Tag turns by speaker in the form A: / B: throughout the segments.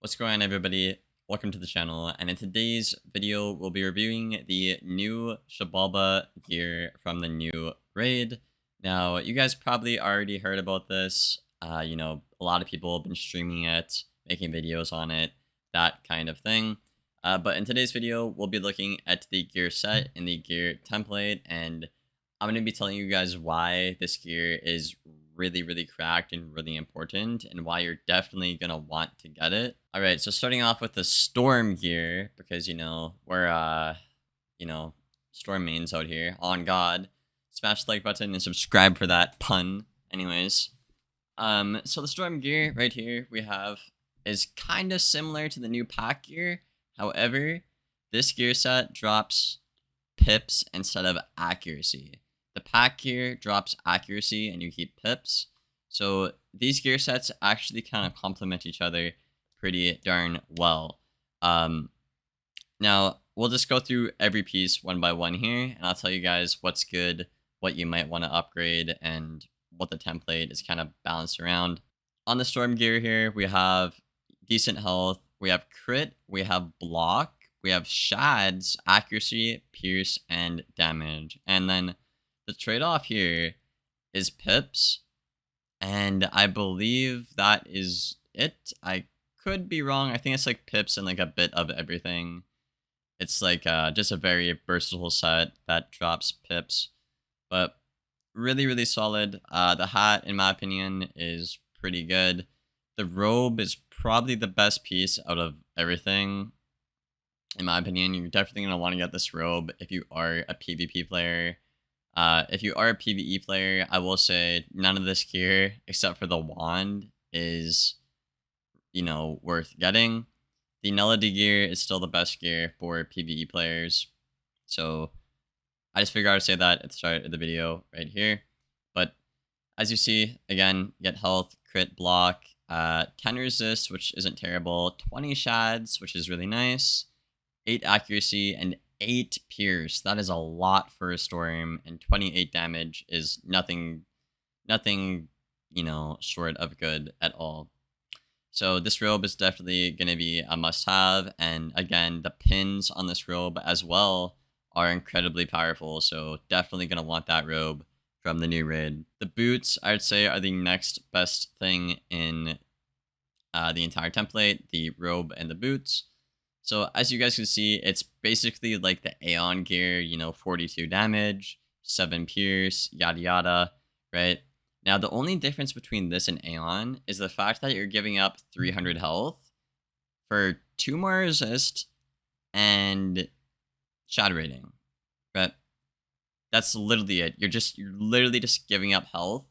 A: What's going on, everybody? Welcome to the channel, and in today's video we'll be reviewing the new Shabalba gear from the new raid. Now you guys probably already heard about this. A lot of people have been streaming it, making videos on it, that kind of thing. But in today's video we'll be looking at the gear set and the gear template, and I'm going to be telling you guys why this gear is really cracked and really important, and why you're definitely gonna want to get it. All right, so starting off with the storm gear, because we're storm mains out here. On God, smash the like button and subscribe for that pun. Anyways, so the storm gear right here we have is kind of similar to the new pack gear. However, this gear set drops pips instead of accuracy. The pack gear drops accuracy and you keep pips. So these gear sets actually kind of complement each other pretty darn well. Now, we'll just go through every piece one by one here, and I'll tell you guys what's good, what you might want to upgrade, and what the template is kind of balanced around. On the storm gear here, we have decent health, we have crit, we have block, we have shads, accuracy, pierce, and damage. And then the trade-off here is pips, and I believe that is it. I could be wrong. I think it's like pips and like a bit of everything. It's like just a very versatile set that drops pips, but really solid. The hat, in my opinion, is pretty good. The robe is probably the best piece out of everything. In my opinion, you're definitely going to want to get this robe if you are a PvP player. If you are a PvE player, I will say none of this gear, except for the wand, is, worth getting. The Nullity gear is still the best gear for PvE players. So I just figured I'd say that at the start of the video right here. But as you see, again, get health, crit, block, 10 resist, which isn't terrible, 20 shads, which is really nice, 8 accuracy, and 8 pierce. That is a lot for a storm, and 28 damage is nothing, short of good at all. So this robe is definitely going to be a must-have, and again, the pins on this robe as well are incredibly powerful, so definitely going to want that robe from the new raid. The boots, I would say, are the next best thing in the entire template, the robe and the boots. So as you guys can see, it's basically like the Aeon gear, 42 damage, 7 pierce, yada yada, right? Now, the only difference between this and Aeon is the fact that you're giving up 300 health for 2 more resist and shatter rating, right? That's literally it. You're literally just giving up health,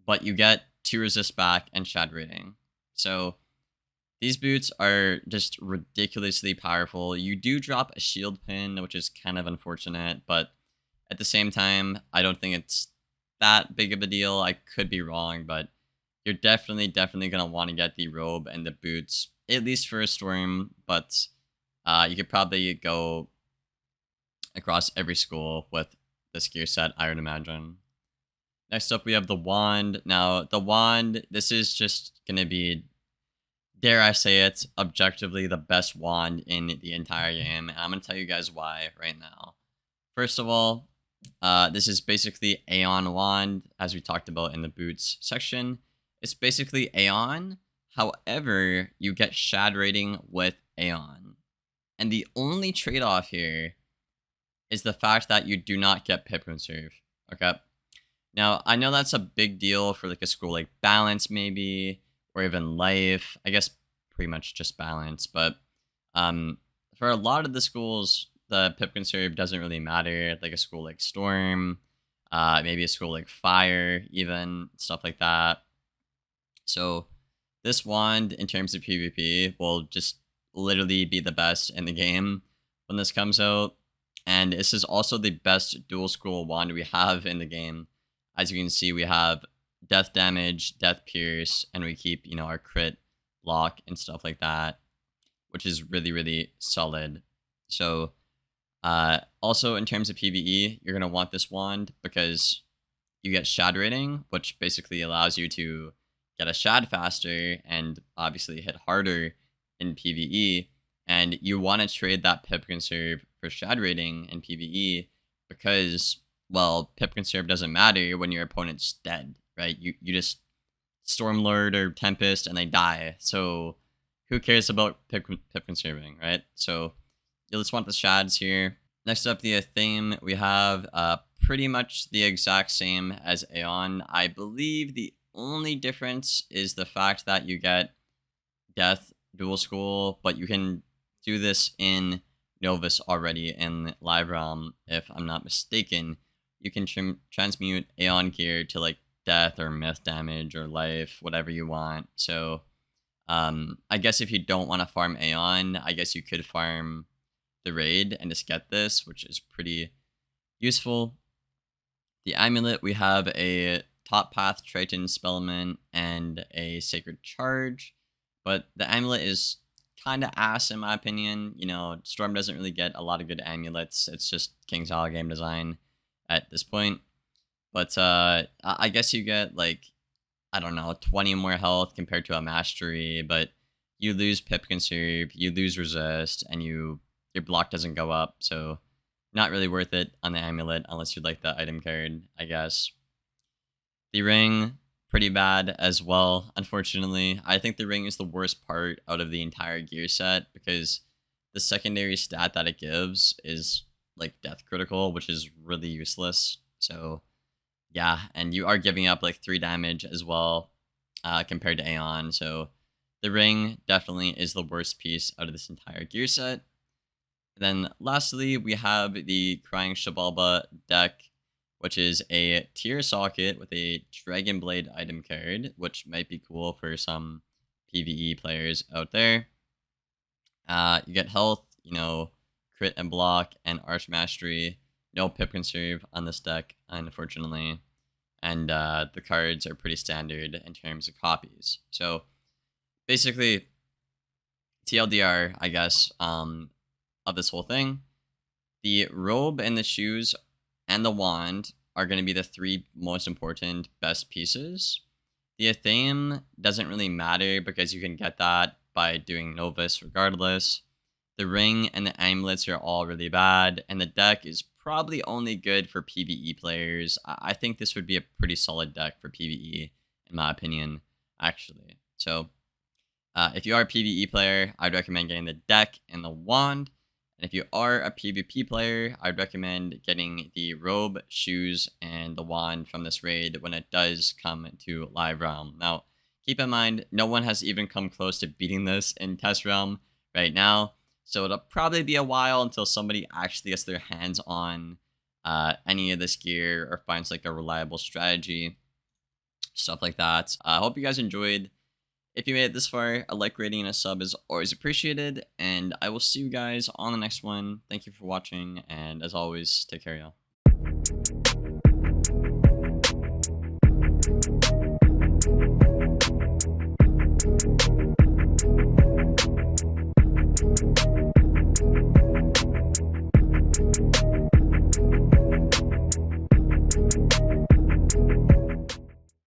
A: but you get 2 resist back and shatter rating. So these boots are just ridiculously powerful. You do drop a shield pin, which is kind of unfortunate, but at the same time, I don't think it's that big of a deal. I could be wrong, but you're definitely going to want to get the robe and the boots, at least for a storm, but you could probably go across every school with this gear set, I would imagine. Next up, we have the wand. Now, the wand, this is just going to be, dare I say it, objectively the best wand in the entire game, and I'm going to tell you guys why right now. First of all, this is basically Aeon wand, as we talked about in the boots section. It's basically Aeon, however, you get shad rating with Aeon. And the only trade-off here is the fact that you do not get pip conserve, okay? Now, I know that's a big deal for like a school like Balance maybe, or even Life. I guess pretty much just Balance, but for a lot of the schools, the pip conserve doesn't really matter. Like a school like Storm, maybe a school like Fire, even stuff like that. So this wand, in terms of PvP, will just literally be the best in the game when this comes out. And this is also the best dual scroll wand we have in the game. As you can see, we have death damage, death pierce, and we keep, our crit, block, and stuff like that, which is really solid. So also in terms of PvE, you're going to want this wand because you get shad rating, which basically allows you to get a shad faster and obviously hit harder in PvE. And you want to trade that pip conserve for shad rating in PvE because, well, pip conserve doesn't matter when your opponent's dead, right? You just Stormlord or Tempest and they die. So who cares about pip conserving, right? So you just want the shads here. Next up, the theme, we have pretty much the exact same as Aeon. I believe the only difference is the fact that you get Death Dual School, but you can do this in Novus already in Live Realm, if I'm not mistaken. You can transmute Aeon gear to like death or myth damage or life, whatever you want. So I guess if you don't want to farm Aeon, I guess you could farm the raid and just get this, which is pretty useful. The amulet, we have a top path Triton Spellman and a Sacred Charge, but the amulet is kind of ass in my opinion. You know, Storm doesn't really get a lot of good amulets. It's just King's Hall game design at this point. But I guess you get like, I don't know, 20 more health compared to a mastery, but you lose pip conserve, you lose resist, and your block doesn't go up, so not really worth it on the amulet unless you like the item card, I guess. The ring, pretty bad as well, unfortunately. I think the ring is the worst part out of the entire gear set because the secondary stat that it gives is like death critical, which is really useless. So yeah, and you are giving up like 3 damage as well compared to Aeon. So the ring definitely is the worst piece out of this entire gear set. Then lastly, we have the Crying Shabalba deck, which is a tier socket with a Dragon Blade item card, which might be cool for some PvE players out there. You get health, you know, crit and block, and Arch Mastery. No pip conserve on this deck, unfortunately. And the cards are pretty standard in terms of copies. So basically, TLDR, I guess, of this whole thing, the robe and the shoes and the wand are going to be the 3 most important best pieces. The Athame doesn't really matter because you can get that by doing Novus regardless. The ring and the amulets are all really bad, and the deck is probably only good for PvE players. I think this would be a pretty solid deck for PvE, in my opinion, actually. So if you are a PvE player, I'd recommend getting the deck and the wand. And if you are a PvP player, I'd recommend getting the robe, shoes, and the wand from this raid when it does come to Live Realm. Now, keep in mind, no one has even come close to beating this in Test Realm right now. So it'll probably be a while until somebody actually gets their hands on any of this gear or finds like a reliable strategy, stuff like that. I hope you guys enjoyed. If you made it this far, a like, rating, and a sub is always appreciated, and I will see you guys on the next one. Thank you for watching, and as always, take care, y'all.